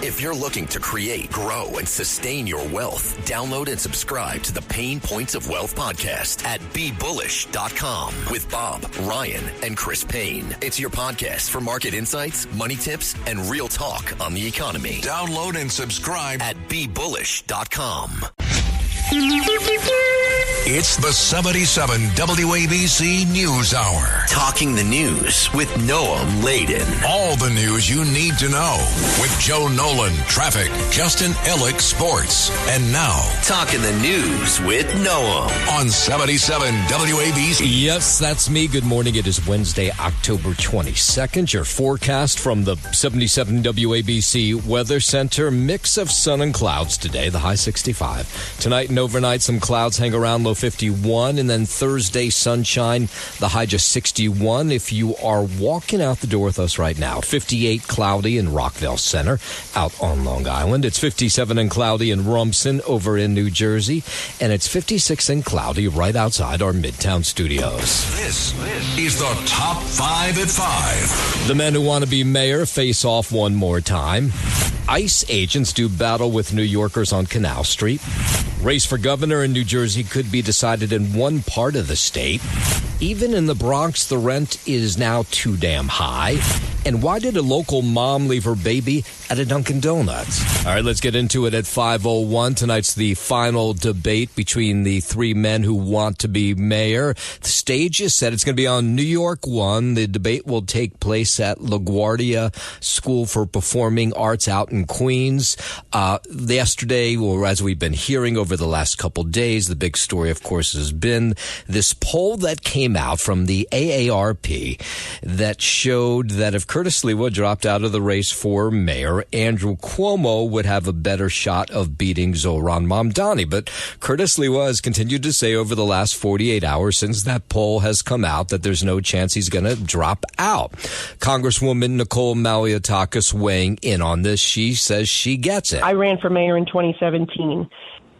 If you're looking to create, grow, and sustain your wealth, download and subscribe to the Pain Points of Wealth podcast at BeBullish.com with Bob, Ryan, and Chris Payne. It's your podcast for market insights, money tips, and real talk on the economy. Download and subscribe at BeBullish.com. It's the 77 WABC News Hour. Talking the news with Noam Laden. All the news you need to know with Joe Nolan, traffic, Justin Ellick, sports. And now, Talking the News with Noam on 77 WABC. Yes, that's me. Good morning. It is Wednesday, October 22nd. Your forecast from the 77 WABC Weather Center. Mix of sun and clouds today, the high 65. Tonight and overnight, some clouds hang around, low 51, and then Thursday, sunshine, the high just 61. If you are walking out the door with us right now, 58 cloudy in Rockville Center out on Long Island. It's 57 and cloudy in Rumson over in New Jersey, and it's 56 and cloudy right outside our Midtown studios. This is the Top 5 at 5. The men who want to be mayor face off one more time. ICE agents do battle with New Yorkers on Canal Street. Race for governor in New Jersey could be decided in one part of the state. Even in the Bronx, the rent is now too damn high. And why did a local mom leave her baby at a Dunkin Donuts? All right, let's get into it at 5:01. Tonight's the final debate between the three men who want to be mayor. The stage is set. It's going to be on New York 1. The debate will take place at LaGuardia School for Performing Arts out in Queens. Yesterday, or as we've been hearing over the last couple days, the big story, of course, has been this poll that came out from the AARP that showed that if Curtis Sliwa dropped out of the race for mayor, Andrew Cuomo would have a better shot of beating Zohran Mamdani. But Curtis Sliwa has continued to say over the last 48 hours since that poll has come out that there's no chance he's going to drop out. Congresswoman Nicole Maliotakis weighing in on this. She says she gets it. I ran for mayor in 2017.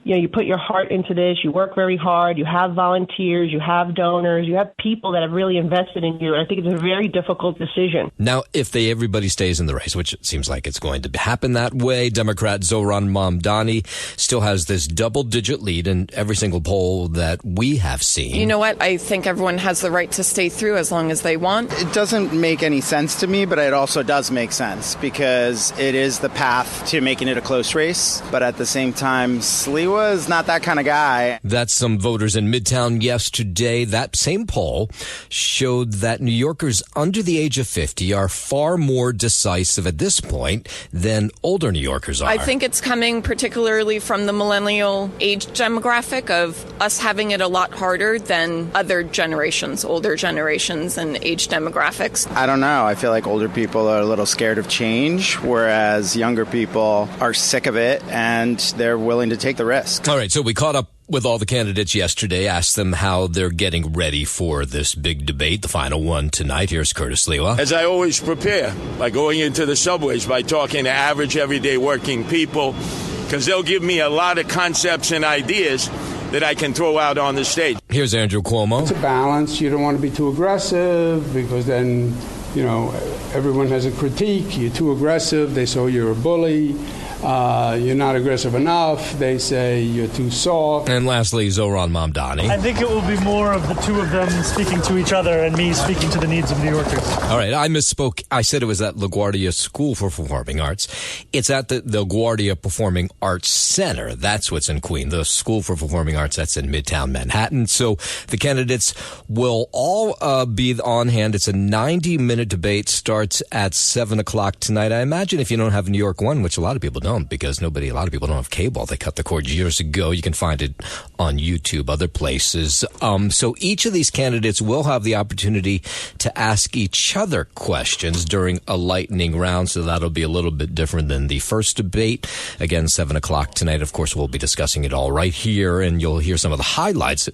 You know, you put your heart into this, you work very hard, you have volunteers, you have donors, you have people that have really invested in you. And I think it's a very difficult decision. Now, if everybody stays in the race, which it seems like it's going to happen that way, Democrat Zohran Mamdani still has this double-digit lead in every single poll that we have seen. You know what? I think everyone has the right to stay through as long as they want. It doesn't make any sense to me, but it also does make sense because it is the path to making it a close race. But at the same time, Sliwa is not that kind of guy. That's some voters in Midtown yesterday. That same poll showed that New Yorkers under the age of 50 are far more decisive at this point than older New Yorkers are. I think it's coming particularly from the millennial age demographic of us having it a lot harder than other generations, older generations and age demographics. I don't know. I feel like older people are a little scared of change, whereas younger people are sick of it and they're willing to take the risk. All right, so we caught up with all the candidates yesterday, asked them how they're getting ready for this big debate, the final one tonight. Here's Curtis Sliwa. As I always prepare, by going into the subways, by talking to average, everyday working people, because they'll give me a lot of concepts and ideas that I can throw out on the stage. Here's Andrew Cuomo. It's a balance. You don't want to be too aggressive because then, you know, everyone has a critique. You're too aggressive. They say you're a bully. You're not aggressive enough. They say you're too soft. And lastly, Zohran Mamdani. I think it will be more of the two of them speaking to each other and me speaking to the needs of New Yorkers. All right, I misspoke. I said it was at LaGuardia School for Performing Arts. It's at the LaGuardia Performing Arts Center. That's what's in Queens. The School for Performing Arts, that's in Midtown Manhattan. So the candidates will all be on hand. It's a 90-minute debate. Starts at 7 o'clock tonight. I imagine if you don't have New York 1, which a lot of people don't, because a lot of people don't have cable. They cut the cord years ago. You can find it on YouTube, other places. So each of these candidates will have the opportunity to ask each other questions during a lightning round. So that'll be a little bit different than the first debate. Again, 7 o'clock tonight. Of course, we'll be discussing it all right here, and you'll hear some of the highlights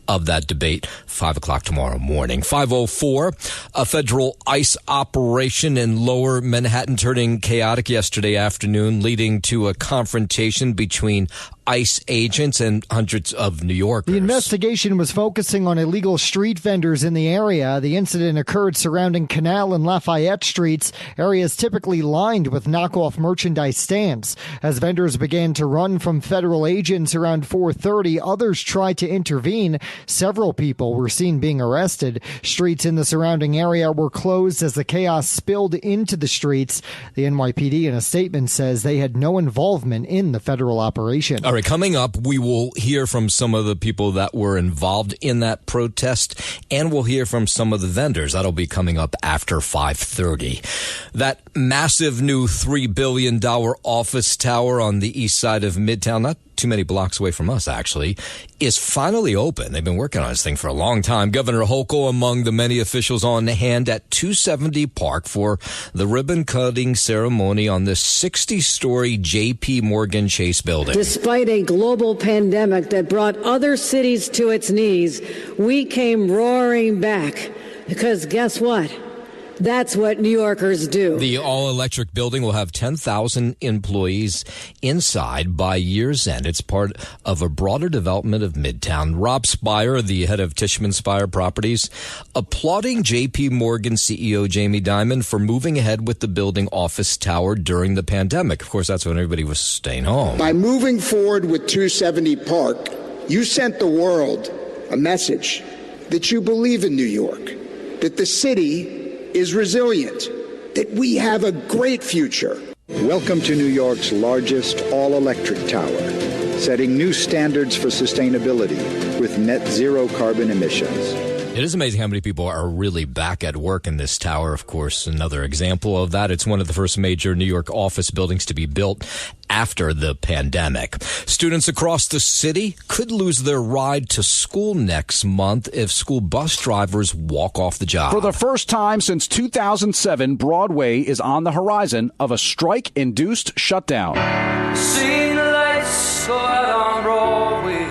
of that debate 5 o'clock tomorrow morning. 5:04, a federal ICE operation in lower Manhattan turning chaotic yesterday afternoon, leading to a confrontation between ICE agents and hundreds of New Yorkers. The investigation was focusing on illegal street vendors in the area. The incident occurred surrounding Canal and Lafayette Streets, areas typically lined with knockoff merchandise stands. As vendors began to run from federal agents around 4:30, others tried to intervene. Several people were seen being arrested. Streets in the surrounding area were closed as the chaos spilled into the streets. The NYPD in a statement says they had no involvement in the federal operation. All right, coming up, we will hear from some of the people that were involved in that protest, and we'll hear from some of the vendors. That'll be coming up after 5:30. That massive new $3 billion office tower on the east side of Midtown, not too many blocks away from us, actually, is finally open. They've been working on this thing for a long time. Governor Hochul among the many officials on hand at 270 Park for the ribbon-cutting ceremony on this 60-story J.P. Morgan Chase building. Despite a global pandemic that brought other cities to its knees, we came roaring back because guess what? That's what New Yorkers do. The all-electric building will have 10,000 employees inside by year's end. It's part of a broader development of Midtown. Rob Spire, the head of Tishman Spire Properties, applauding J.P. Morgan CEO Jamie Dimon for moving ahead with the building office tower during the pandemic. Of course, that's when everybody was staying home. By moving forward with 270 Park, you sent the world a message that you believe in New York, that the city is resilient, that we have a great future. Welcome to New York's largest all-electric tower, setting new standards for sustainability with net zero carbon emissions. It is amazing how many people are really back at work in this tower. Of course, another example of that. It's one of the first major New York office buildings to be built after the pandemic. Students across the city could lose their ride to school next month if school bus drivers walk off the job. For the first time since 2007, Broadway is on the horizon of a strike-induced shutdown. Seen the lights go out on Broadway.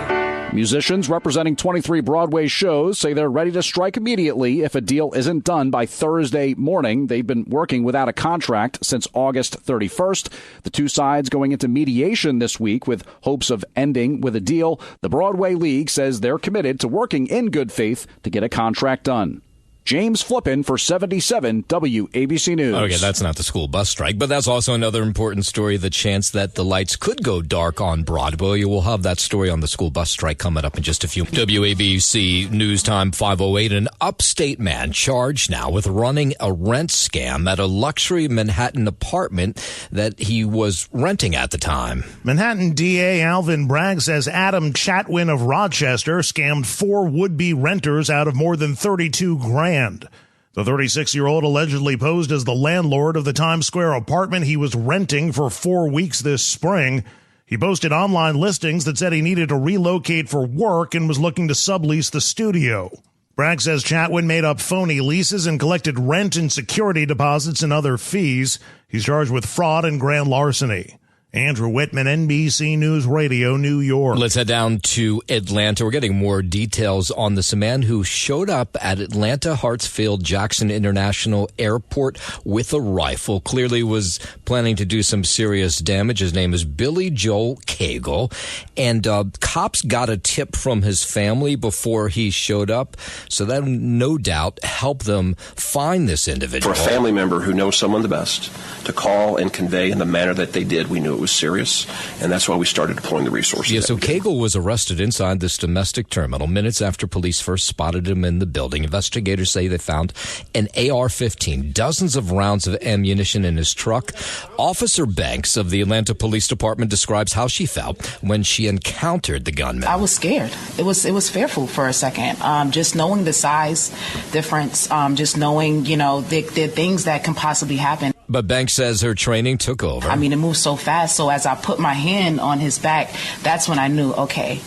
Musicians representing 23 Broadway shows say they're ready to strike immediately if a deal isn't done by Thursday morning. They've been working without a contract since August 31st. The two sides going into mediation this week with hopes of ending with a deal. The Broadway League says they're committed to working in good faith to get a contract done. James Flippin for 77 WABC News. Okay, that's not the school bus strike, but that's also another important story, the chance that the lights could go dark on Broadway. You will have that story on the school bus strike coming up in just a few. WABC News Time 5:08. An upstate man charged now with running a rent scam at a luxury Manhattan apartment that he was renting at the time. Manhattan DA Alvin Bragg says Adam Chatwin of Rochester scammed 4 would-be renters out of more than $32,000. The 36-year-old allegedly posed as the landlord of the Times Square apartment he was renting for 4 weeks this spring. He posted online listings that said he needed to relocate for work and was looking to sublease the studio. Bragg says Chatwin made up phony leases and collected rent and security deposits and other fees. He's charged with fraud and grand larceny. Andrew Whitman, NBC News Radio, New York. Let's head down to Atlanta. We're getting more details on this man who showed up at Atlanta Hartsfield Jackson International Airport with a rifle. Clearly was planning to do some serious damage. His name is Billy Joel Cagle. And cops got a tip from his family before he showed up. So that no doubt helped them find this individual. For a family member who knows someone the best to call and convey in the manner that they did, we knew it was serious, and that's why we started deploying the resources. Yeah, so Cagle was arrested inside this domestic terminal minutes after police first spotted him in the building. Investigators say they found an AR-15, dozens of rounds of ammunition in his truck. Officer Banks of the Atlanta Police Department describes how she felt when she encountered the gunman. I was scared. It was fearful for a second. Just knowing the size difference, just knowing, the things that can possibly happen. But Banks says her training took over. I mean, it moved so fast. So as I put my hand on his back, that's when I knew, okay,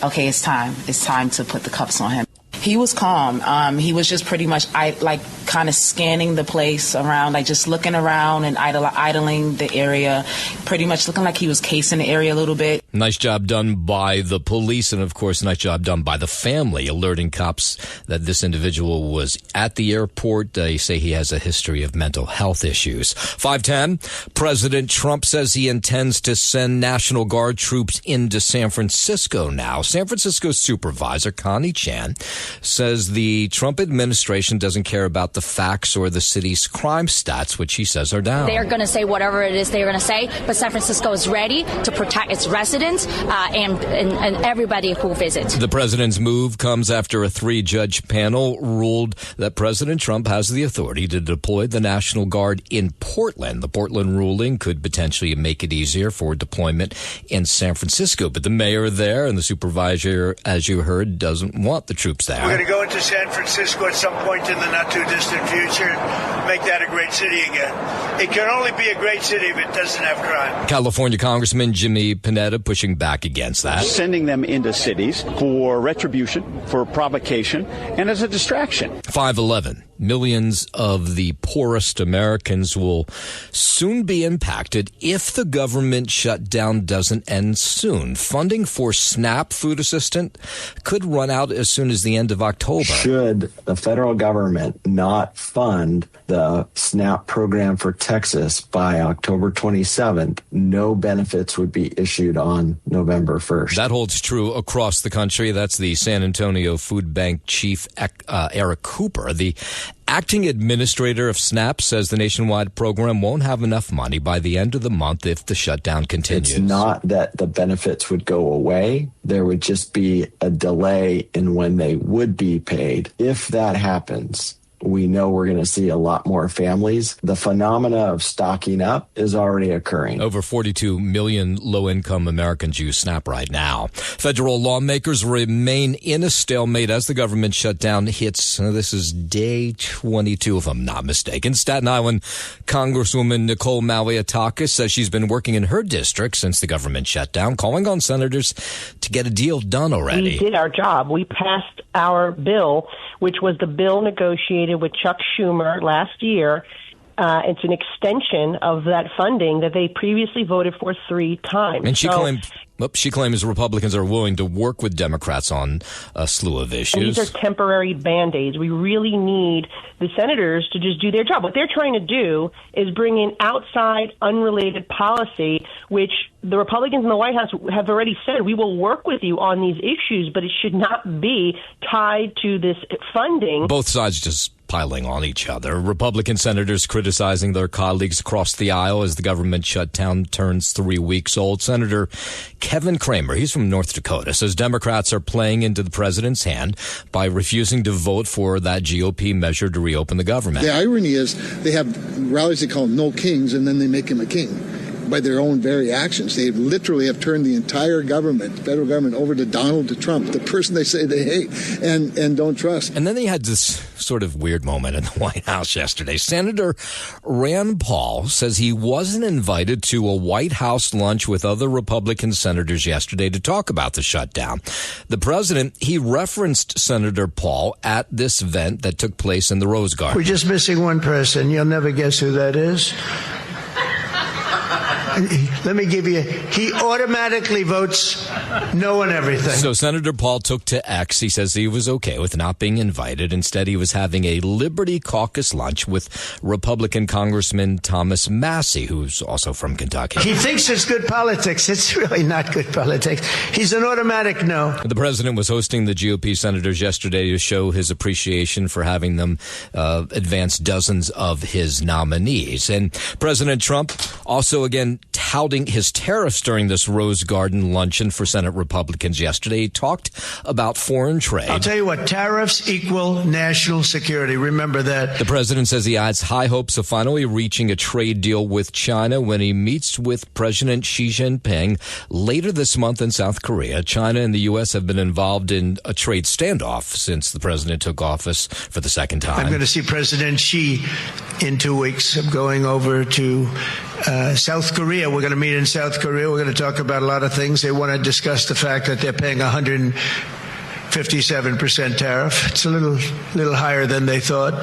it's time. It's time to put the cuffs on him. He was calm. He was just pretty much kind of scanning the place around, like just looking around and idling the area, pretty much looking like he was casing the area a little bit. Nice job done by the police, and of course, nice job done by the family, alerting cops that this individual was at the airport. They say he has a history of mental health issues. 5:10, President Trump says he intends to send National Guard troops into San Francisco now. San Francisco's supervisor, Connie Chan, says the Trump administration doesn't care about the facts or the city's crime stats, which he says are down. They're going to say whatever it is they're going to say, but San Francisco is ready to protect its residents and everybody who visits. The president's move comes after a 3-judge panel ruled that President Trump has the authority to deploy the National Guard in Portland. The Portland ruling could potentially make it easier for deployment in San Francisco, but the mayor there and the supervisor, as you heard, doesn't want the troops there. We're going to go into San Francisco at some point in the not-too-distant future and make that a great city again. It can only be a great city if it doesn't have crime. California Congressman Jimmy Panetta pushing back against that. Sending them into cities for retribution, for provocation, and as a distraction. 5:11. Millions of the poorest Americans will soon be impacted if the government shutdown doesn't end soon. Funding for SNAP food assistance could run out as soon as the end of October. Should the federal government not fund the SNAP program for Texas by October 27th, no benefits would be issued on November 1st. That holds true across the country. That's the San Antonio Food Bank chief, Eric Cooper. The acting administrator of SNAP says the nationwide program won't have enough money by the end of the month if the shutdown continues. It's not that the benefits would go away. There would just be a delay in when they would be paid. If that happens, we know we're going to see a lot more families. The phenomena of stocking up is already occurring. Over 42 million low-income Americans use SNAP right now. Federal lawmakers remain in a stalemate as the government shutdown hits. This is day 22, if I'm not mistaken. Staten Island Congresswoman Nicole Malliotakis says she's been working in her district since the government shutdown, calling on senators to get a deal done already. We did our job. We passed our bill, which was the bill negotiated with Chuck Schumer last year. It's an extension of that funding that they previously voted for 3 times. And she claims Republicans are willing to work with Democrats on a slew of issues. And these are temporary Band-Aids. We really need the senators to just do their job. What they're trying to do is bring in outside, unrelated policy, which the Republicans in the White House have already said, we will work with you on these issues, but it should not be tied to this funding. Both sides just piling on each other. Republican senators criticizing their colleagues across the aisle as the government shutdown turns 3 weeks old. Senator Kevin Kramer, he's from North Dakota, says Democrats are playing into the president's hand by refusing to vote for that GOP measure to reopen the government. The irony is they have rallies they call no kings, and then they make him a king by their own very actions. They literally have turned the entire government, federal government, over to Donald Trump, the person they say they hate and don't trust. And then they had this sort of weird moment in the White House yesterday. Senator Rand Paul says he wasn't invited to a White House lunch with other Republican senators yesterday to talk about the shutdown. The president, he referenced Senator Paul at this event that took place in the Rose Garden. We're just missing one person. You'll never guess who that is. Let me give you, he automatically votes no on everything. So Senator Paul took to X. He says he was okay with not being invited. Instead, he was having a Liberty Caucus lunch with Republican Congressman Thomas Massey, who's also from Kentucky. He thinks it's good politics. It's really not good politics. He's an automatic no. The president was hosting the GOP senators yesterday to show his appreciation for having them advance dozens of his nominees. And President Trump also again touting his tariffs during this Rose Garden luncheon for Senate Republicans yesterday. He talked about foreign trade. I'll tell you what, tariffs equal national security. Remember that. The president says he has high hopes of finally reaching a trade deal with China when he meets with President Xi Jinping later this month in South Korea. China and the U.S. have been involved in a trade standoff since the president took office for the second time. I'm going to see President Xi in 2 weeks. I'm going over to South Korea. We're going to meet in South Korea. We're going to talk about a lot of things. They want to discuss the fact that they're paying 157% tariff. It's a little higher than they thought.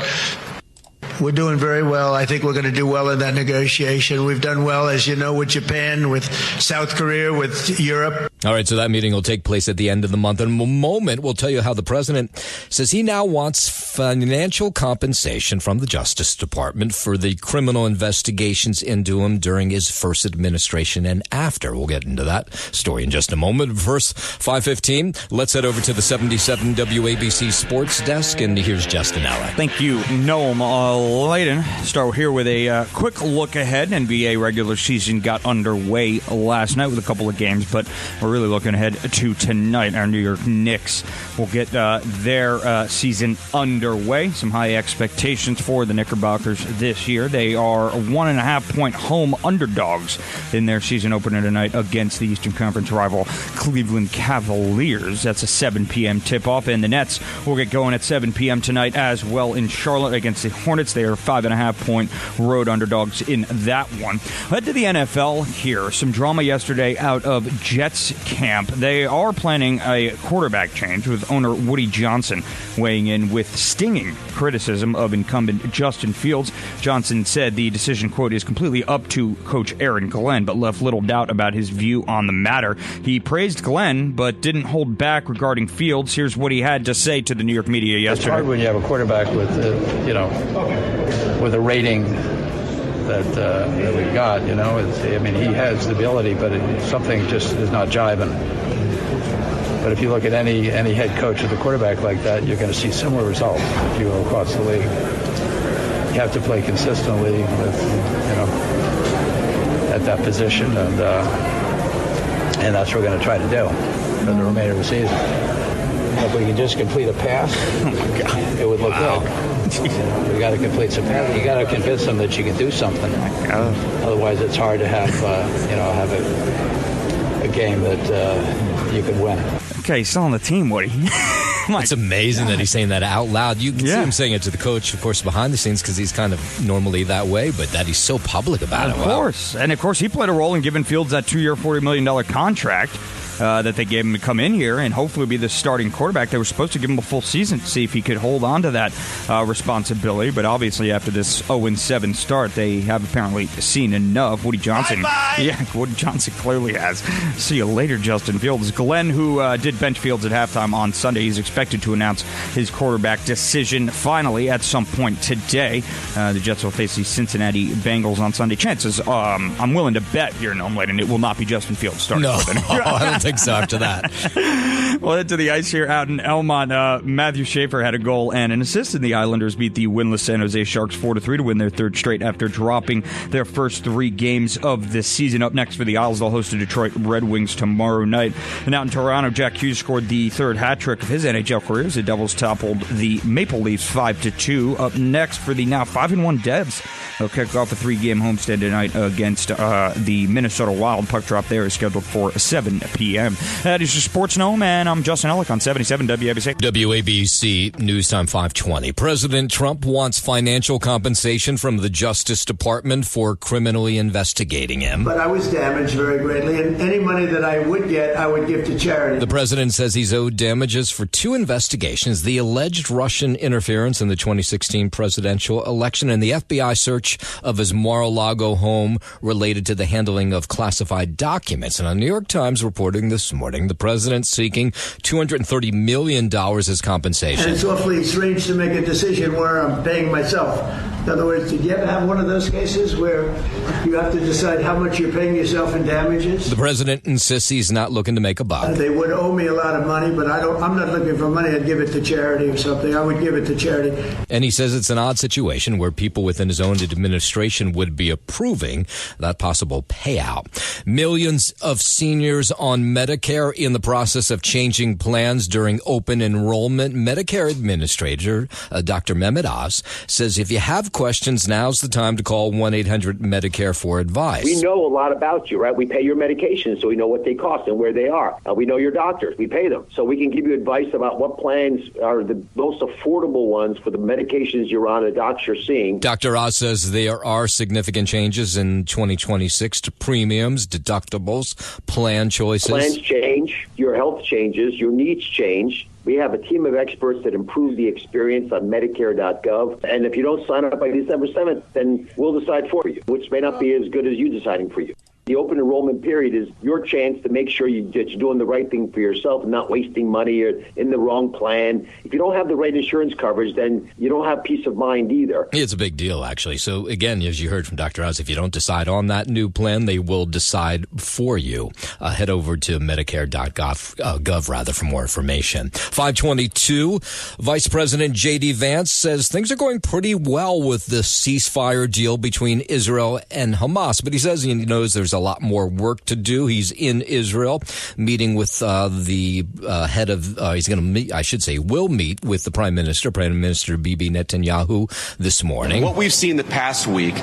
We're doing very well. I think we're going to do well in that negotiation. We've done well, as you know, with Japan, with South Korea, with Europe. All right, so that meeting will take place at the end of the month. In a moment, we'll tell you how the president says he now wants financial compensation from the Justice Department for the criminal investigations into him during his first administration and after. We'll get into that story in just a moment. First, 5:15, let's head over to the 77 WABC Sports Desk, and here's Justin Ella. Thank you, Noam Layden. Start here with a quick look ahead. NBA regular season got underway last night with a couple of games, but we're really looking ahead to tonight. Our New York Knicks will get their season underway. Some high expectations for the Knickerbockers this year. They are 1.5-point home underdogs in their season opener tonight against the Eastern Conference rival Cleveland Cavaliers. That's a 7 p.m. tip-off, and the Nets will get going at 7 p.m. tonight as well in Charlotte against the Hornets. They are 5.5-point road underdogs in that one. Head to the NFL here. Some drama yesterday out of Jets camp. They are planning a quarterback change with owner Woody Johnson weighing in with stinging criticism of incumbent Justin Fields. Johnson said the decision, quote, is completely up to Coach Aaron Glenn, but left little doubt about his view on the matter. He praised Glenn, but didn't hold back regarding Fields. Here's what he had to say to the New York media yesterday. It's hard when you have a quarterback with, with a rating that we've got. He has the ability, but something just is not jiving. But if you look at any head coach with a quarterback like that, you're going to see similar results if you go across the league. You have to play consistently with, at that position, and that's what we're going to try to do for the remainder of the season. If we can just complete a pass, it would look good. We got to complete some passes. You got to convince them that you can do something. Otherwise, it's hard to have a game that you can win. Okay, he's still on the team, Woody. It's amazing that he's saying that out loud. You can see him saying it to the coach, of course, behind the scenes, because he's kind of normally that way, but that he's so public about it. Of course. And, of course, he played a role in giving Fields that 2-year, $40 million contract that they gave him to come in here and hopefully be the starting quarterback. They were supposed to give him a full season to see if he could hold on to that responsibility, but obviously after this 0-7 start, they have apparently seen enough. Woody Johnson, Woody Johnson clearly has. See you later, Justin Fields. Glenn, who did bench Fields at halftime on Sunday, he's expected to announce his quarterback decision finally at some point today. The Jets will face the Cincinnati Bengals on Sunday. Chances, I'm willing to bet here, Noam Layden, it will not be Justin Fields starting. No, I don't think so after that. We'll head to the ice here out in Elmont. Matthew Schaefer had a goal and an assist, and the Islanders beat the winless San Jose Sharks 4-3 to win their third straight after dropping their first 3 games of the season. Up next for the Isles, they'll host the Detroit Red Wings tomorrow night. And out in Toronto, Jack Hughes scored the third hat trick of his NHL career as the Devils toppled the Maple Leafs 5-2. Up next for the now 5-1 Devs, they'll kick off a 3-game homestand tonight against the Minnesota Wild. Puck drop there is scheduled for 7 p.m. That is your Sports Noam, and I'm Justin Ellick on 77 WABC. WABC News Time 520. President Trump wants financial compensation from the Justice Department for criminally investigating him. But I was damaged very greatly, and any money that I would get, I would give to charity. The president says he's owed damages for 2 investigations: the alleged Russian interference in the 2016 presidential election and the FBI search of his Mar-a-Lago home related to the handling of classified documents. And on New York Times reporting this morning, the president's seeking $230 million as compensation. And it's awfully strange to make a decision where I'm paying myself. In other words, did you ever have one of those cases where you have to decide how much you're paying yourself in damages? The president insists he's not looking to make a buck. They would owe me a lot of money, but I'm not looking for money. I'd give it to charity or something. I would give it to charity. And he says it's an odd situation where people within his own administration would be approving that possible payout. Millions of seniors on Medicare in the process of changing plans during open enrollment. Medicare Administrator Dr. Mehmet Oz says if you have questions, now's the time to call 1-800-MEDICARE for advice. We know a lot about you, right? We pay your medications, so we know what they cost and where they are. We know your doctors. We pay them. So we can give you advice about what plans are the most affordable ones for the medications you're on and the docs you're seeing. Dr. Oz says there are significant changes in 2026 to premiums, deductibles, plan choices. plans change, your health changes, your needs change. We have a team of experts that improve the experience on Medicare.gov. And if you don't sign up by December 7th, then we'll decide for you, which may not be as good as you deciding for you. The open enrollment period is your chance to make sure that you're doing the right thing for yourself and not wasting money or in the wrong plan. If you don't have the right insurance coverage, then you don't have peace of mind either. It's a big deal, actually. So, again, as you heard from Dr. Oz, if you don't decide on that new plan, they will decide for you. Head over to Medicare.gov for more information. 522, Vice President J.D. Vance says things are going pretty well with the ceasefire deal between Israel and Hamas. But he says he knows there's a lot more work to do. He's in Israel meeting with the head of, he's going to meet, I should say, will meet with the Prime Minister Bibi Netanyahu this morning. What we've seen the past week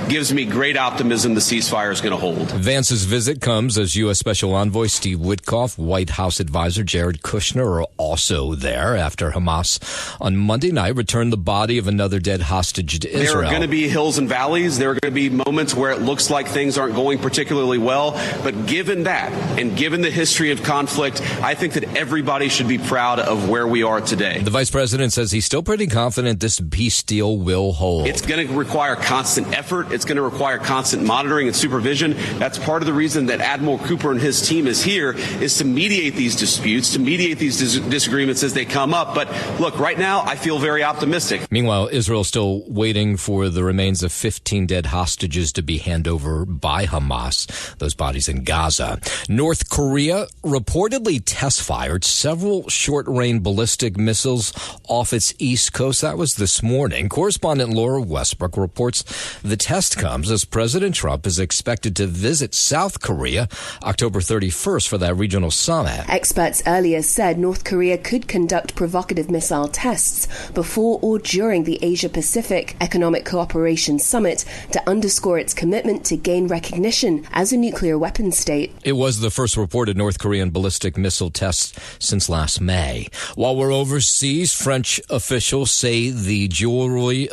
gives me great optimism the ceasefire is going to hold. Vance's visit comes as U.S. Special Envoy Steve Witkoff, White House advisor Jared Kushner are also there after Hamas on Monday night returned the body of another dead hostage to Israel. There are going to be hills and valleys. There are going to be moments where it looks like things aren't going particularly well. But given that, and given the history of conflict, I think that everybody should be proud of where we are today. The vice president says he's still pretty confident this peace deal will hold. It's going to require constant effort. It's going to require constant monitoring and supervision. That's part of the reason that Admiral Cooper and his team is here, is to mediate these disputes, to mediate these disagreements as they come up. But look, right now, I feel very optimistic. Meanwhile, Israel's still waiting for the remains of 15 dead hostages to be handed over by Hamas. Those bodies in Gaza. North Korea reportedly test-fired several short-range ballistic missiles off its east coast. That was this morning. Correspondent Laura Westbrook reports the test comes as President Trump is expected to visit South Korea October 31st for that regional summit. Experts earlier said North Korea could conduct provocative missile tests before or during the Asia-Pacific Economic Cooperation Summit to underscore its commitment to gain recognition as a nuclear weapons state. It was the first reported North Korean ballistic missile test since last May. While we're overseas, French officials say the jewelry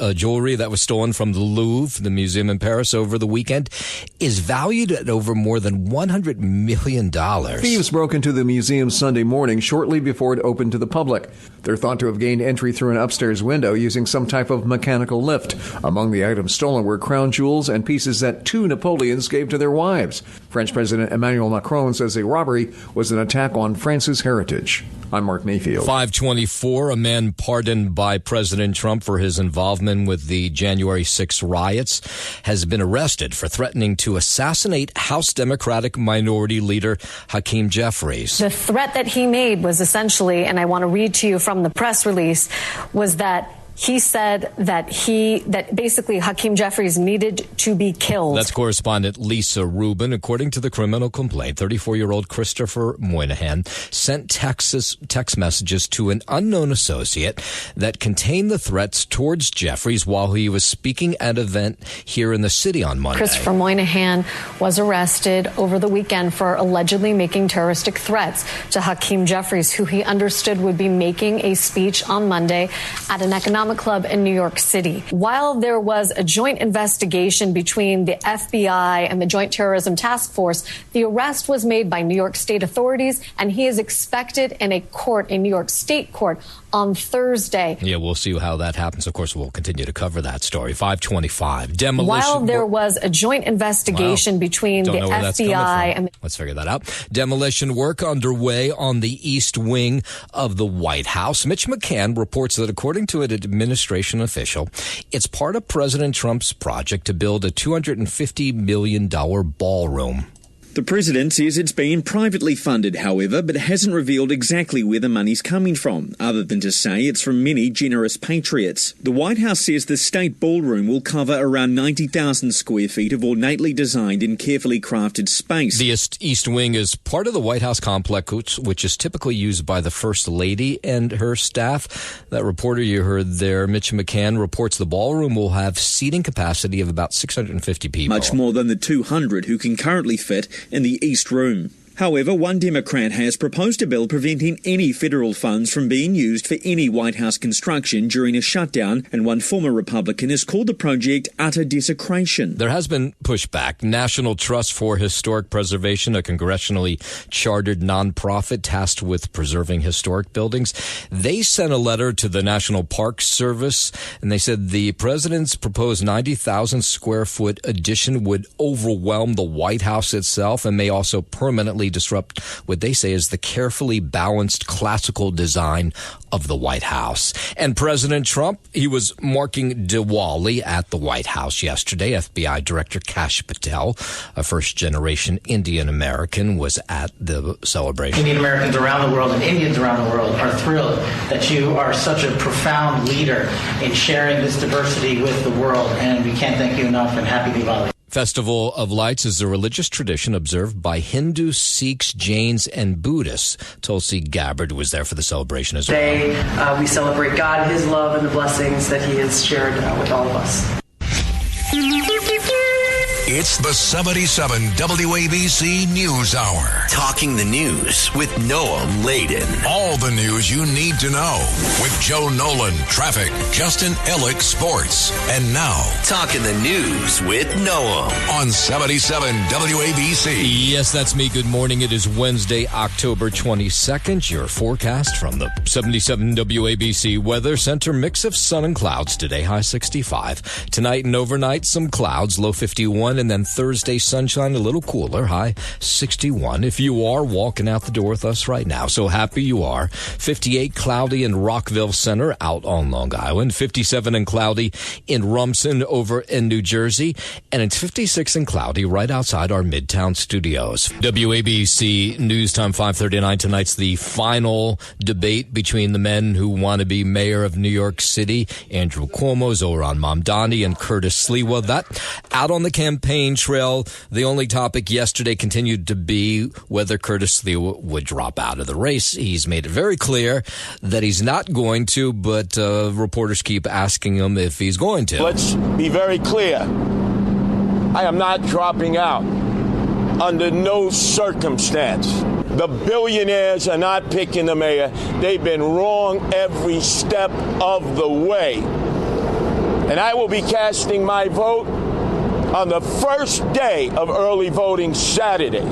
that was stolen from the Louvre, the museum in Paris, over the weekend, is valued at over more than $100 million. Thieves broke into the museum Sunday morning shortly before it opened to the public. They're thought to have gained entry through an upstairs window using some type of mechanical lift. Among the items stolen were crown jewels and pieces that two Napoleons gave to their wives. French President Emmanuel Macron says the robbery was an attack on France's heritage. I'm Mark Mayfield. 524, a man pardoned by President Trump for his involvement with the January 6 riots has been arrested for threatening to assassinate House Democratic Minority Leader Hakeem Jeffries. The threat that he made was essentially, and I want to read to you from the press release, was that he said that basically Hakeem Jeffries needed to be killed. That's correspondent Lisa Rubin. According to the criminal complaint, 34-year-old Christopher Moynihan sent text messages to an unknown associate that contained the threats towards Jeffries while he was speaking at an event here in the city on Monday. Christopher Moynihan was arrested over the weekend for allegedly making terroristic threats to Hakeem Jeffries, who he understood would be making a speech on Monday at an economic club in New York City. While there was a joint investigation between the FBI and the Joint Terrorism Task Force, the arrest was made by New York State authorities, and he is expected in a New York State court on Thursday. Yeah, we'll see how that happens. Of course, we'll continue to cover that story. 525. Demolition. While there was a joint investigation between the FBI and... Let's figure that out. Demolition work underway on the East Wing of the White House. Mitch McCann reports that according to an administration official, it's part of President Trump's project to build a $250 million ballroom. The president says it's been privately funded, however, but hasn't revealed exactly where the money's coming from, other than to say it's from many generous patriots. The White House says the state ballroom will cover around 90,000 square feet of ornately designed and carefully crafted space. The East Wing is part of the White House complex, which is typically used by the First Lady and her staff. That reporter you heard there, Mitch McCann, reports the ballroom will have seating capacity of about 650 people. Much more than the 200 who can currently fit in the East Room. However, one Democrat has proposed a bill preventing any federal funds from being used for any White House construction during a shutdown, and one former Republican has called the project utter desecration. There has been pushback. National Trust for Historic Preservation, a congressionally chartered nonprofit tasked with preserving historic buildings, they sent a letter to the National Park Service, and they said the president's proposed 90,000 square foot addition would overwhelm the White House itself and may also permanently disrupt what they say is the carefully balanced classical design of the White House. And President Trump, he was marking Diwali at the White House yesterday. FBI Director Kash Patel, a first-generation Indian American, was at the celebration. Indian Americans around the world and Indians around the world are thrilled that you are such a profound leader in sharing this diversity with the world, and we can't thank you enough, and happy Diwali. Festival of Lights is a religious tradition observed by Hindus, Sikhs, Jains, and Buddhists. Tulsi Gabbard was there for the celebration as well. Today, we celebrate God, His love, and the blessings that He has shared with all of us. It's the 77 WABC News Hour. Talking the news with Noam Laden. All the news you need to know with Joe Nolan, traffic, Justin Ellick, sports. And now, Talking the news with Noam. On 77 WABC. Yes, that's me. Good morning. It is Wednesday, October 22nd. Your forecast from the 77 WABC Weather Center. Mix of sun and clouds today, high 65. Tonight and overnight, some clouds, low 51. And then Thursday, sunshine, a little cooler, high 61. If you are walking out the door with us right now, so happy you are. 58 cloudy in Rockville Center out on Long Island. 57 and cloudy in Rumson over in New Jersey. And it's 56 and cloudy right outside our Midtown studios. WABC News Time 5:39. Tonight's the final debate between the men who want to be mayor of New York City, Andrew Cuomo, Zohran Mamdani, and Curtis Sliwa. That out on the campaign trail. The only topic yesterday continued to be whether Curtis Sliwa would drop out of the race. He's made it very clear that he's not going to, but reporters keep asking him if he's going to. Let's be very clear. I am not dropping out under no circumstance. The billionaires are not picking the mayor. They've been wrong every step of the way. And I will be casting my vote on the first day of early voting Saturday.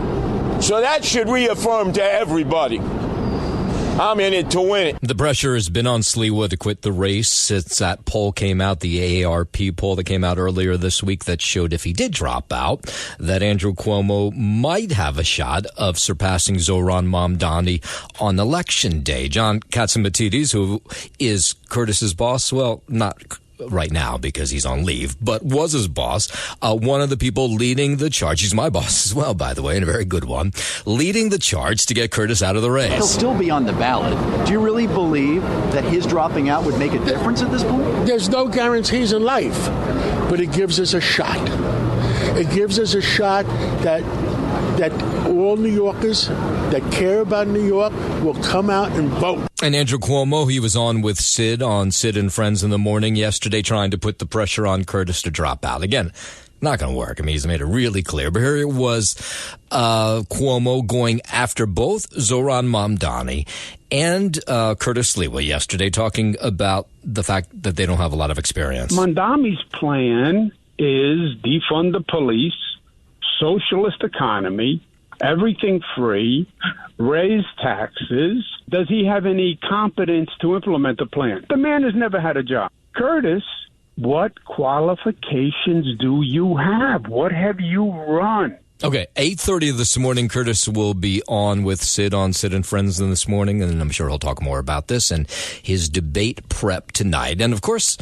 So that should reaffirm to everybody, I'm in it to win it. The pressure has been on Sliwa to quit the race since that poll came out, the AARP poll that came out earlier this week that showed if he did drop out, that Andrew Cuomo might have a shot of surpassing Zohran Mamdani on Election Day. John Katzimatidis, who is Curtis's boss, well, not right now because he's on leave, but was his boss, one of the people leading the charge. He's my boss as well, by the way, and a very good one, leading the charge to get Curtis out of the race. He'll still be on the ballot. Do you really believe that his dropping out would make a difference at this point? There's no guarantees in life, but it gives us a shot. It gives us a shot that all New Yorkers that care about New York will come out and vote. And Andrew Cuomo, he was on with Sid and Friends in the Morning yesterday trying to put the pressure on Curtis to drop out. Again, not going to work. I mean, he's made it really clear. But here it was, Cuomo going after both Zohran Mamdani and Curtis Sliwa yesterday, talking about the fact that they don't have a lot of experience. Mamdani's plan is defund the police, socialist economy, everything free, raise taxes. Does he have any competence to implement the plan? The man has never had a job. Curtis, what qualifications do you have? What have you run? Okay, 8:30 this morning, Curtis will be on with Sid and Friends this morning, and I'm sure he'll talk more about this and his debate prep tonight. And, of course,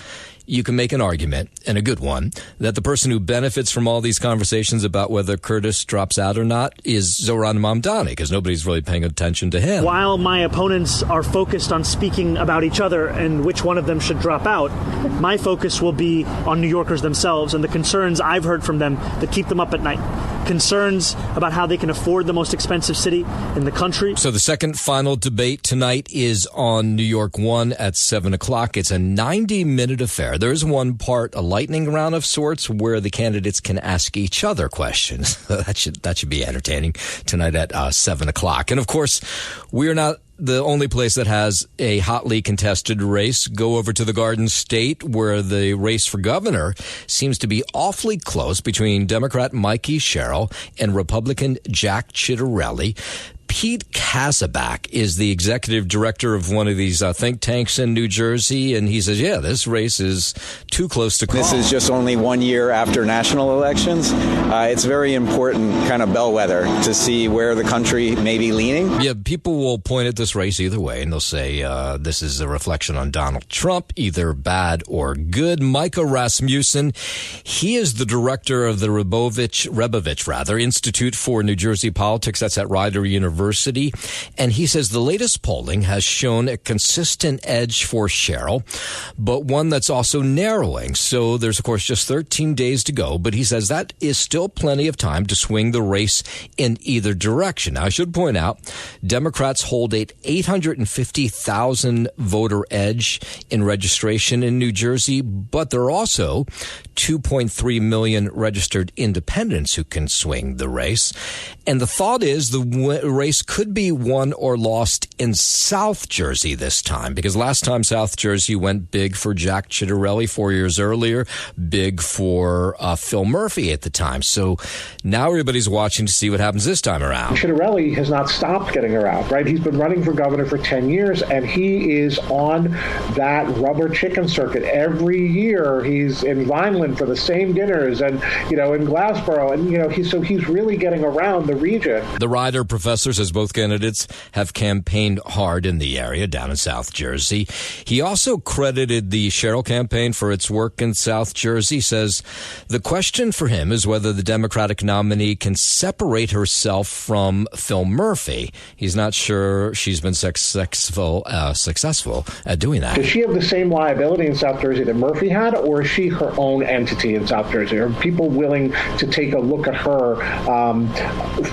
you can make an argument, and a good one, that the person who benefits from all these conversations about whether Curtis drops out or not is Zohran Mamdani, because nobody's really paying attention to him. While my opponents are focused on speaking about each other and which one of them should drop out, my focus will be on New Yorkers themselves and the concerns I've heard from them that keep them up at night. Concerns about how they can afford the most expensive city in the country. So the second final debate tonight is on New York 1 at 7 o'clock. It's a 90-minute affair. There's one part, a lightning round of sorts, where the candidates can ask each other questions. That should be entertaining tonight at 7 o'clock. And of course, we're not the only place that has a hotly contested race. Go over to the Garden State, where the race for governor seems to be awfully close between Democrat Mikey Sherrill and Republican Jack Ciattarelli. Pete Kazabak is the executive director of one of these think tanks in New Jersey, and he says, yeah, this race is too close to call. This is just only 1 year after national elections. It's very important kind of bellwether to see where the country may be leaning. Yeah, people will point at this race either way, and they'll say this is a reflection on Donald Trump, either bad or good. Micah Rasmussen, he is the director of the Rebovich Institute for New Jersey Politics. That's at Rider University. And he says the latest polling has shown a consistent edge for Sherrill, but one that's also narrowing. So there's, of course, just 13 days to go. But he says that is still plenty of time to swing the race in either direction. Now, I should point out, Democrats hold a 850,000 voter edge in registration in New Jersey, but there are also 2.3 million registered independents who can swing the race. And the thought is the race could be won or lost in South Jersey this time, because last time South Jersey went big for Jack Ciattarelli 4 years earlier, big for Phil Murphy at the time. So now everybody's watching to see what happens this time around. Ciattarelli has not stopped getting around, right? He's been running for governor for 10 years, and he is on that rubber chicken circuit. Every year he's in Vineland for the same dinners and, in Glassboro. And, he's really getting around the region. The Rider professor says both candidates have campaigned hard in the area down in South Jersey. He also credited the Sherrill campaign for its work in South Jersey, says the question for him is whether the Democratic nominee can separate herself from Phil Murphy. He's not sure she's been successful at doing that. Does she have the same liability in South Jersey that Murphy had, or is she her own entity in South Jersey? Are people willing to take a look at her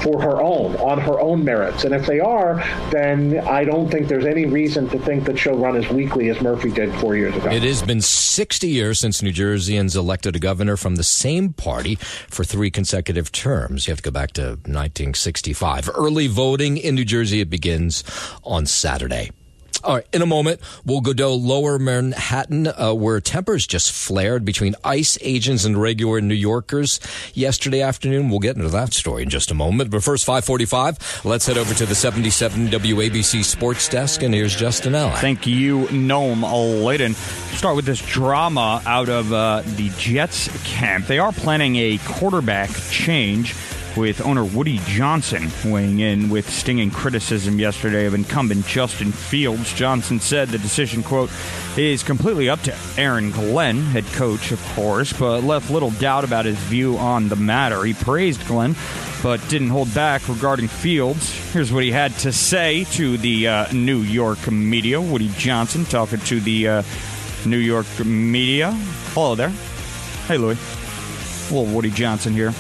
for her own, on her own merits? And if they are, then I don't think there's any reason to think that she'll run as weakly as Murphy did 4 years ago. It has been 60 years since New Jerseyans elected a governor from the same party for 3 consecutive terms. You have to go back to 1965. Early voting in New Jersey, it begins on Saturday. All right, in a moment, we'll go to Lower Manhattan, where tempers just flared between ICE agents and regular New Yorkers yesterday afternoon. We'll get into that story in just a moment. But first, 5:45, let's head over to the 77 WABC Sports Desk, and here's Justin Allen. Thank you, Noam Layden. Start with this drama out of the Jets camp. They are planning a quarterback change, with owner Woody Johnson weighing in with stinging criticism yesterday of incumbent Justin Fields. Johnson said the decision, quote, is completely up to Aaron Glenn, head coach, of course, but left little doubt about his view on the matter. He praised Glenn, but didn't hold back regarding Fields. Here's what he had to say to the New York media. Woody Johnson talking to the New York media. Hello there. Hey, Louie. Little Woody Johnson here.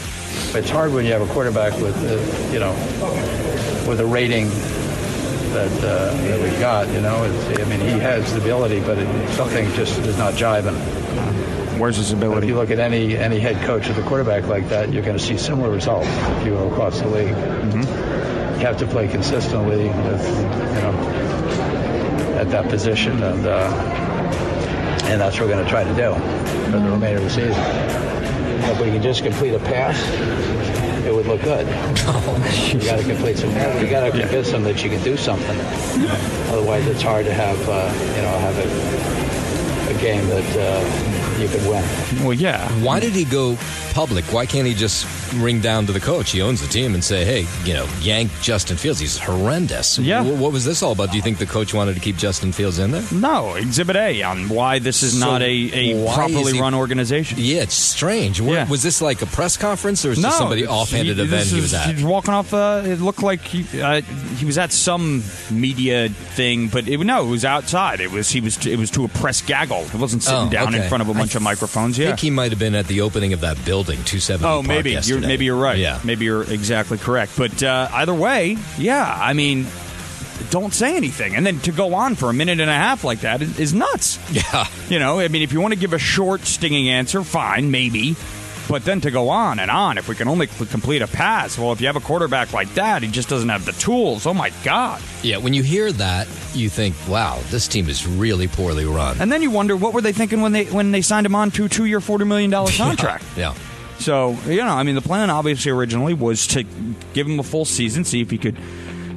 It's hard when you have a quarterback with, with a rating that we've got. He has the ability, but something just is not jiving. Where's his ability? If you look at any head coach with a quarterback like that, you're going to see similar results if you go across the league. Mm-hmm. You have to play consistently with, at that position, and that's what we're going to try to do for the remainder of the season. If we can just complete a pass, it would look good. You got to complete some passes. You got to convince them that you can do something. Otherwise, it's hard to have a game that you could win. Well, yeah. Why did he go public? Why can't he just ring down to the coach? He owns the team and say, hey, yank Justin Fields. He's horrendous. Yeah. What was this all about? Do you think the coach wanted to keep Justin Fields in there? No. Exhibit A on why this is not a properly run organization. Yeah, it's strange. Was this like a press conference, or was this somebody offhanded event he was at? He was walking off. It looked like he was at some media thing, but it was outside. It was to a press gaggle. It wasn't sitting down in front of a bunch of microphones. I think he might have been at the opening of that building, 270 Park maybe. yesterday. Maybe you're right. Yeah. Maybe you're exactly correct. But either way, yeah, don't say anything. And then to go on for a minute and a half like that is nuts. Yeah. If you want to give a short, stinging answer, fine, maybe. But then to go on and on, if we can only complete a pass, well, if you have a quarterback like that, he just doesn't have the tools. Oh, my God. Yeah, when you hear that, you think, wow, this team is really poorly run. And then you wonder, what were they thinking when they signed him on to a 2-year, $40 million contract? Yeah. So, the plan obviously originally was to give him a full season, see if he could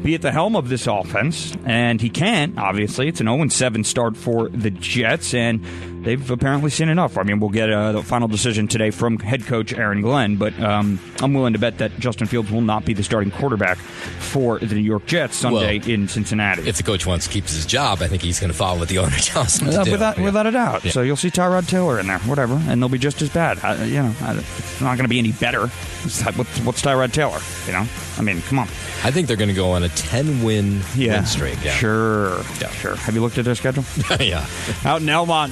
be at the helm of this offense. And he can, obviously. It's an 0-7 start for the Jets, and they've apparently seen enough. We'll get the final decision today from head coach Aaron Glenn, but I'm willing to bet that Justin Fields will not be the starting quarterback for the New York Jets Sunday in Cincinnati. If the coach wants to keep his job, I think he's going to follow what the owner tells him to do. Without a doubt. Yeah. So you'll see Tyrod Taylor in there, whatever, and they'll be just as bad. It's not going to be any better. What's Tyrod Taylor? Come on. I think they're going to go on a 10-win win streak. Yeah. Sure. Have you looked at their schedule? Yeah. Out in Elmont.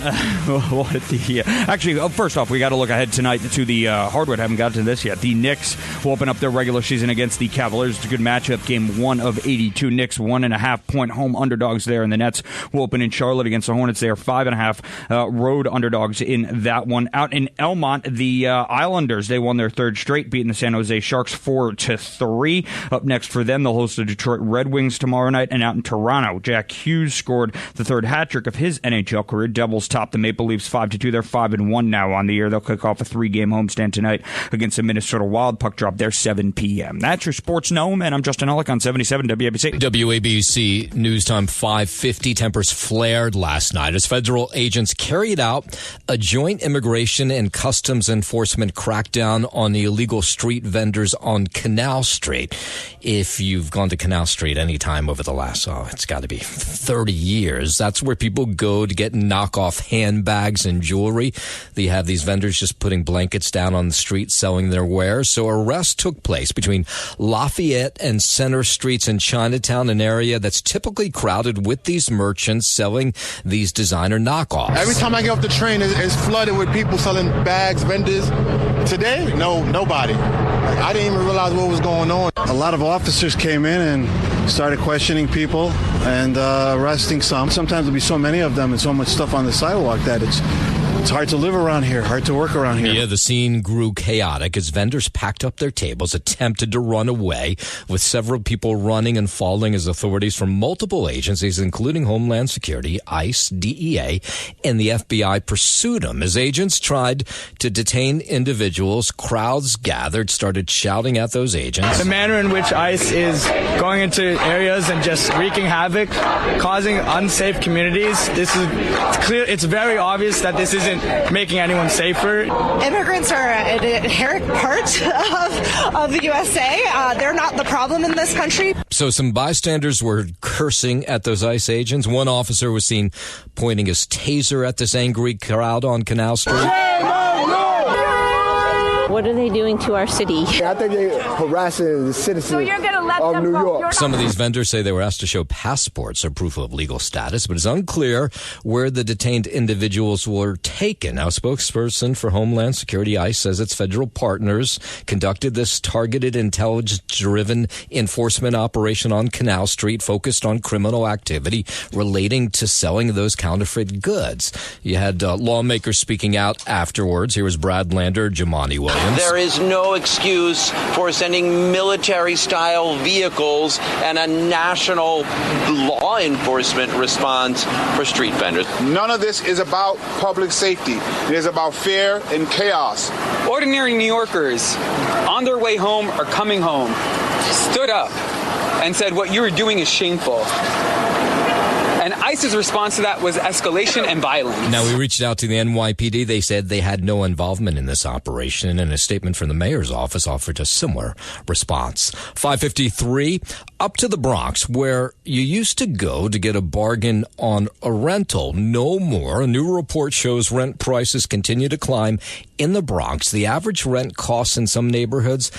First off, we got to look ahead tonight to the hardwood. Haven't got to this yet. The Knicks will open up their regular season against the Cavaliers. It's a good matchup. Game 1 of 82. Knicks 1.5-point home underdogs there, and the Nets will open in Charlotte against the Hornets. They are 5.5 road underdogs in that one. Out in Elmont, the Islanders, they won their third straight, beating the San Jose Sharks 4-3. Up next for them, they'll host the Detroit Red Wings tomorrow night. And out in Toronto, Jack Hughes scored the third hat trick of his NHL career. Devils top the Maple Leafs 5-2. They're 5-1 now on the year. They'll kick off a 3-game homestand tonight against the Minnesota Wild. Puck drop there 7 p.m. That's your Sports Gnome, and I'm Justin Ellick on 77 WABC. WABC news time 5:50. Tempers flared last night as federal agents carried out a joint immigration and customs enforcement crackdown on the illegal street vendors on Canal Street. If you've gone to Canal Street any time over the last, it's got to be 30 years, that's where people go to get knockoff handbags and jewelry. They have these vendors just putting blankets down on the street selling their wares. So arrests took place between Lafayette and Center Streets in Chinatown, an area that's typically crowded with these merchants selling these designer knockoffs. Every time I get off the train, it's flooded with people selling bags, vendors. Today, nobody. I didn't even realize what was going on. A lot of officers came in and started questioning people and arresting some. Sometimes there'll be so many of them and so much stuff on the sidewalk that it's hard to live around here, hard to work around here. Yeah, the scene grew chaotic as vendors packed up their tables, attempted to run away, with several people running and falling as authorities from multiple agencies, including Homeland Security, ICE, DEA, and the FBI pursued them. As agents tried to detain individuals, crowds gathered, started shouting at those agents. The manner in which ICE is going into areas and just wreaking havoc, causing unsafe communities, it's clear, it's very obvious that this isn't making anyone safer. Immigrants are an inherent part of the USA. They're not the problem in this country. So some bystanders were cursing at those ICE agents. One officer was seen pointing his taser at this angry crowd on Canal Street. What are they doing to our city? I think they're harassing the citizens of New York. Some of these vendors say they were asked to show passports or proof of legal status, but it's unclear where the detained individuals were taken. Now, a spokesperson for Homeland Security, ICE, says its federal partners conducted this targeted, intelligence-driven enforcement operation on Canal Street focused on criminal activity relating to selling those counterfeit goods. You had lawmakers speaking out afterwards. Here was Brad Lander, Jumaane Williams. There is no excuse for sending military-style vehicles and a national law enforcement response for street vendors. None of this is about public safety. It is about fear and chaos. Ordinary New Yorkers on their way home or coming home stood up and said what you were doing is shameful. And ICE's response to that was escalation and violence. Now, we reached out to the NYPD. They said they had no involvement in this operation, and a statement from the mayor's office offered a similar response. 5:53, up to the Bronx, where you used to go to get a bargain on a rental. No more. A new report shows rent prices continue to climb in the Bronx. The average rent costs in some neighborhoods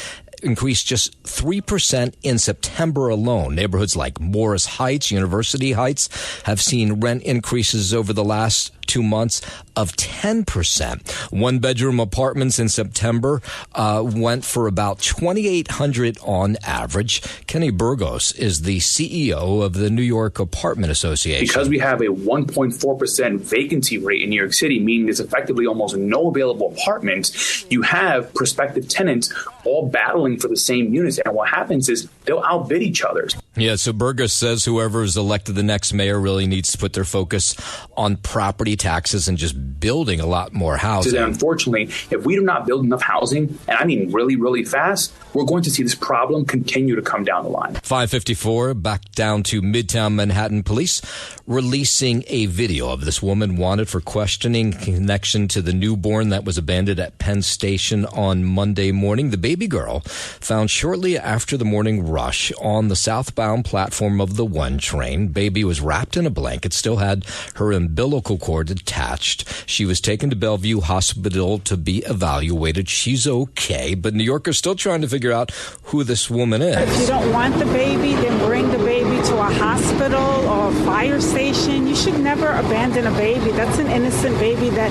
increased just 3% in September alone. Neighborhoods like Morris Heights, University Heights have seen rent increases over the last 2 months of 10%. One-bedroom apartments in September went for about $2,800 on average. Kenny Burgos is the CEO of the New York Apartment Association. Because we have a 1.4% vacancy rate in New York City, meaning there's effectively almost no available apartments, you have prospective tenants all battling for the same units. And what happens is they'll outbid each other. Yeah, so Burgos says whoever is elected the next mayor really needs to put their focus on property taxes and just building a lot more housing. So unfortunately, if we do not build enough housing, and I mean really, really fast, we're going to see this problem continue to come down the line. 554, back down to Midtown Manhattan. Police releasing a video of this woman wanted for questioning connection to the newborn that was abandoned at Penn Station on Monday morning. The baby girl found shortly after the morning rush on the southbound platform of the 1 train. Baby was wrapped in a blanket, still had her umbilical cord attached. She was taken to Bellevue Hospital to be evaluated. She's okay, but New Yorkers still trying to figure out who this woman is. If you don't want the baby, then bring the baby to a hospital or a fire station. You should never abandon a baby. That's an innocent baby that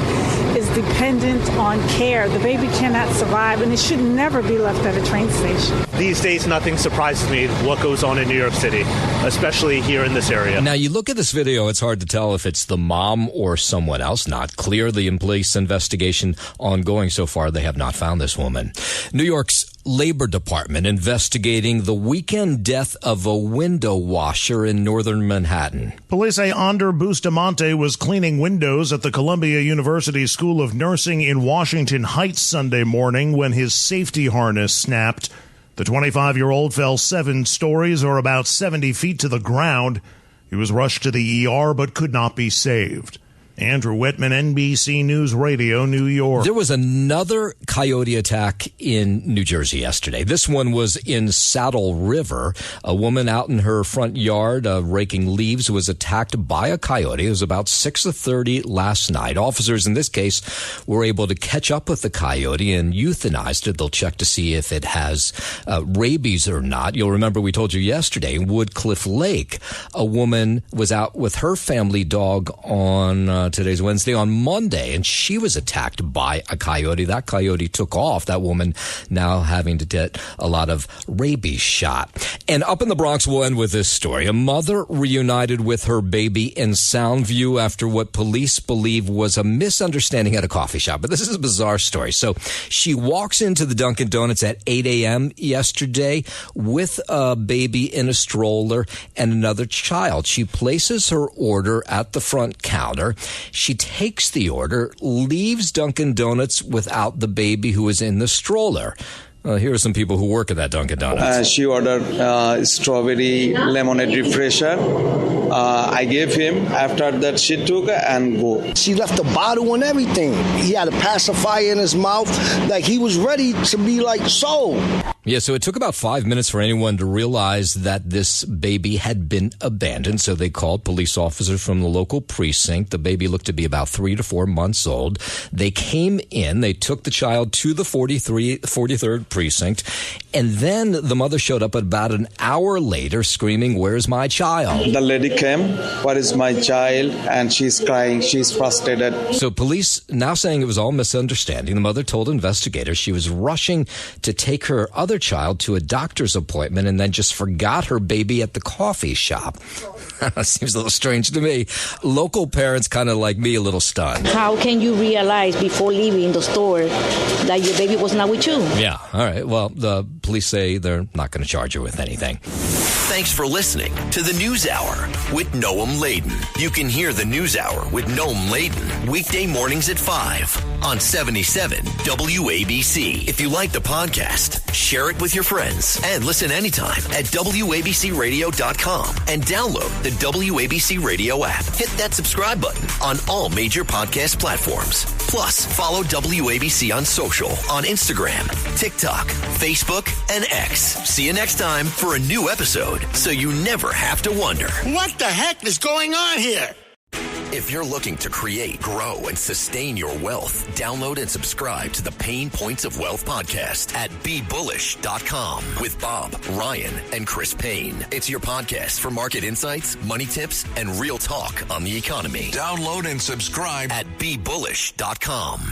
is dependent on care. The baby cannot survive, and it should never be left at a train station. These days, nothing surprises me what goes on in New York City, especially here in this area. Now, you look at this video, it's hard to tell if it's the mom or someone else. Not clear. The police investigation ongoing so far. They have not found this woman. New York's Labor Department investigating the weekend death of a window washer in northern Manhattan. Police say Ander Bustamante was cleaning windows at the Columbia University School of Nursing in Washington Heights Sunday morning when his safety harness snapped. The 25-year-old fell 7 stories or about 70 feet to the ground. He was rushed to the ER but could not be saved. Andrew Whitman, NBC News Radio, New York. There was another coyote attack in New Jersey yesterday. This one was in Saddle River. A woman out in her front yard raking leaves was attacked by a coyote. It was about 6:30 last night. Officers in this case were able to catch up with the coyote and euthanized it. They'll check to see if it has rabies or not. You'll remember we told you yesterday in Woodcliff Lake, a woman was out with her family dog on today's Wednesday, on Monday, and she was attacked by a coyote. That coyote took off. That woman now having to get a lot of rabies shot. And up in the Bronx, we'll end with this story. A mother reunited with her baby in Soundview after what police believe was a misunderstanding at a coffee shop. But this is a bizarre story. So she walks into the Dunkin Donuts at 8 a.m. yesterday with a baby in a stroller and another child. She places her order at the front counter. She takes the order, leaves Dunkin Donuts without the baby who is in the stroller. Here are some people who work at that Dunkin Donuts. She ordered strawberry lemonade refresher. I gave him. After that, she took and go. She left the bottle and everything. He had a pacifier in his mouth. Like he was ready to be like sold. Yeah, so it took about 5 minutes for anyone to realize that this baby had been abandoned. So they called police officers from the local precinct. The baby looked to be about 3 to 4 months old. They came in. They took the child to the 43rd precinct. And then the mother showed up about an hour later screaming, "Where's my child?" The lady came, "Where is my child?" And she's crying. She's frustrated. So police now saying it was all misunderstanding. The mother told investigators she was rushing to take her other child to a doctor's appointment and then just forgot her baby at the coffee shop. Seems a little strange to me. Local parents kind of like me, a little stunned. How can you realize before leaving the store that your baby was not with you? Yeah, all right. Well, the police say they're not going to charge her with anything. Thanks for listening to the News Hour with Noam Laden. You can hear the News Hour with Noam Laden weekday mornings at 5 on 77 WABC. If you like the podcast, share it with your friends and listen anytime at WABCRadio.com and download the WABC Radio app. Hit that subscribe button on all major podcast platforms. Plus, follow WABC on social on Instagram, TikTok, Facebook, and X. See you next time for a new episode so you never have to wonder. What the heck is going on here? If you're looking to create, grow, and sustain your wealth, download and subscribe to the Pain Points of Wealth podcast at BeBullish.com with Bob, Ryan, and Chris Payne. It's your podcast for market insights, money tips, and real talk on the economy. Download and subscribe at BeBullish.com.